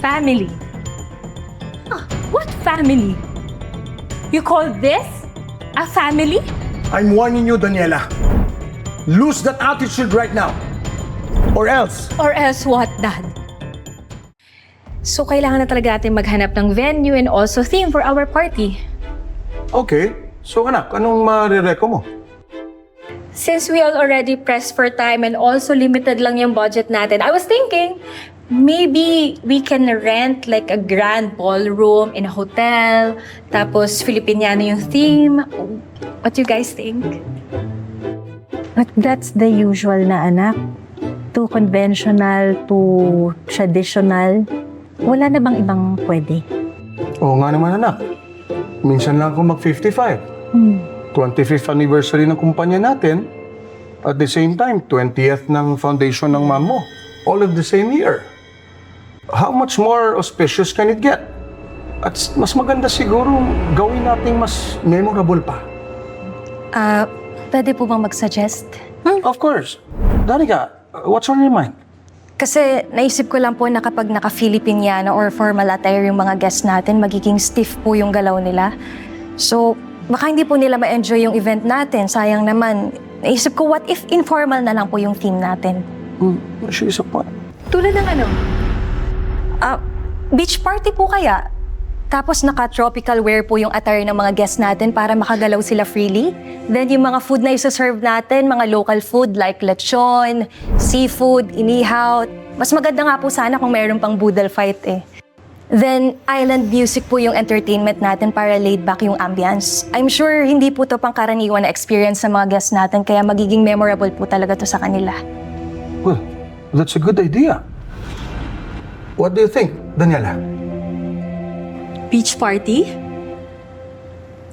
Family. What family? You call this a family? I'm warning you, Daniela. Lose that attitude right now. Or else. Or else what, Dad? So, kailangan na talaga natin maghanap ng venue and also theme for our party. Okay. So anak, anong marireko mo? Since we all already pressed for time and also limited lang yung budget natin, I was thinking, maybe we can rent like a grand ballroom in a hotel, tapos Filipiniano yung theme. What do you guys think? But that's the usual na anak. Too conventional, too traditional. Wala na bang ibang pwede? Oo nga naman anak. Minsan lang ako mag-55. 25th anniversary ng kumpanya natin. At the same time, 20th ng foundation ng mom mo. All of the same year. How much more auspicious can it get? At mas maganda siguro gawin nating mas memorable pa. Pwede po bang mag-suggest? Of course. Danica, what's on your mind? Kasi naisip ko lang po na kapag naka-Filipiniano or formal attire yung mga guests natin, magiging stiff po yung galaw nila. So, baka hindi po nila ma-enjoy yung event natin. Sayang naman. Naisip ko, what if informal na lang po yung theme natin? She's a point. Tulad ng ano? Beach party po kaya? Tapos naka-tropical wear po yung attire ng mga guests natin para makagalaw sila freely. Then yung mga food na isa-serve natin, mga local food like lechon, seafood, inihaw. Mas maganda nga po sana kung mayroon pang boodle fight eh. Then island music po yung entertainment natin para laid back yung ambience. I'm sure hindi po to pangkaraniwan na experience sa mga guests natin kaya magiging memorable po talaga to sa kanila. Well, that's a good idea. What do you think, Daniela? Beach party?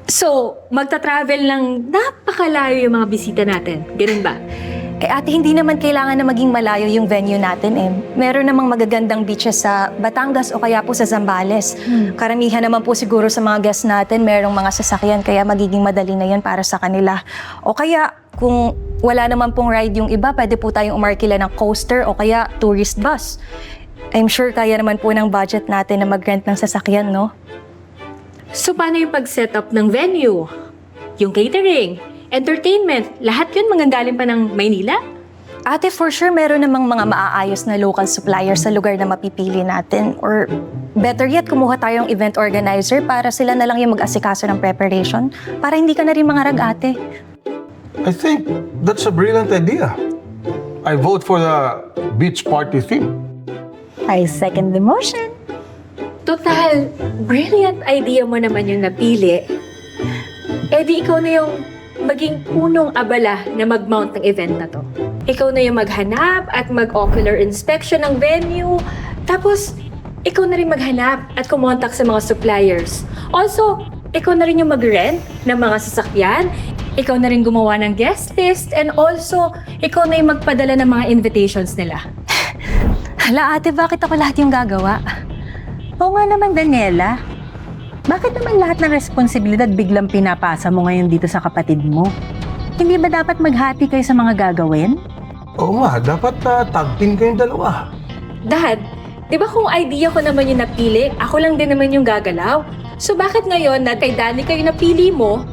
So, magta-travel lang napakalayo yung mga bisita natin. Ganun ba? Eh ate, hindi naman kailangan na maging malayo yung venue natin eh. Meron namang magagandang beaches sa Batangas o kaya po sa Zambales. Karamihan naman po siguro sa mga guests natin, merong mga sasakyan kaya magiging madali na yan para sa kanila. O kaya, kung wala naman pong ride yung iba, pwede po tayong umarkila ng coaster o kaya tourist bus. I'm sure kaya naman po ng budget natin na mag-rent ng sasakyan, no? So, paano yung pag-setup ng venue? Yung catering? Entertainment? Lahat yun manggagaling pa ng Maynila? Ate, for sure, meron namang mga maaayos na local supplier sa lugar na mapipili natin. Or better yet, kumuha tayong event organizer para sila na lang yung mag-asikaso ng preparation para hindi ka na rin mangarag, ate. I think that's a brilliant idea. I vote for the beach party theme. I second the motion. Total, brilliant idea mo naman yung napili. Eh di ikaw na yung maging punong abala na mag-mount ng event na to. Ikaw na yung maghanap at mag-ocular inspection ng venue. Tapos, ikaw na rin maghanap at kumontak sa mga suppliers. Also, ikaw na rin yung mag-rent ng mga sasakyan. Ikaw na rin gumawa ng guest list. And also, ikaw na yung magpadala ng mga invitations nila. Hala ate, bakit ako lahat yung gagawa? Oo nga naman, Daniela. Bakit naman lahat ng responsibilidad biglang pinapasa mo ngayon dito sa kapatid mo? Hindi ba dapat maghati kayo sa mga gagawin? Oo nga, dapat tag team kayong dalawa. Dad, di ba kung idea ko naman yung napili, ako lang din naman yung gagalaw? So bakit ngayon na kay Danny kayo napili mo,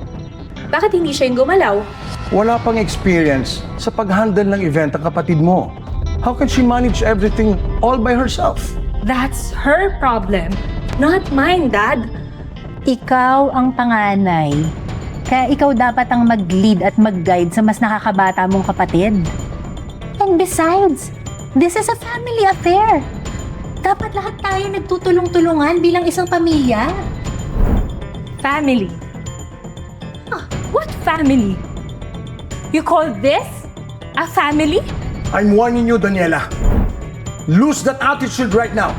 bakit hindi siya yung gumalaw? Wala pang experience sa pag-handle ng event ang kapatid mo. How can she manage everything all by herself? That's her problem, not mine, Dad. Ikaw ang panganay. Kaya ikaw dapat ang mag-lead at mag-guide sa mas nakakabata mong kapatid. And besides, this is a family affair. Dapat lahat tayo nagtutulong-tulungan bilang isang pamilya. Family. What family? You call this a family? I'm warning you, Daniela. Lose that attitude right now.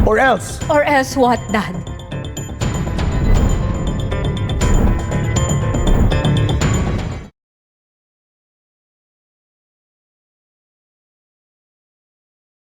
Or else. Or else what, Dad?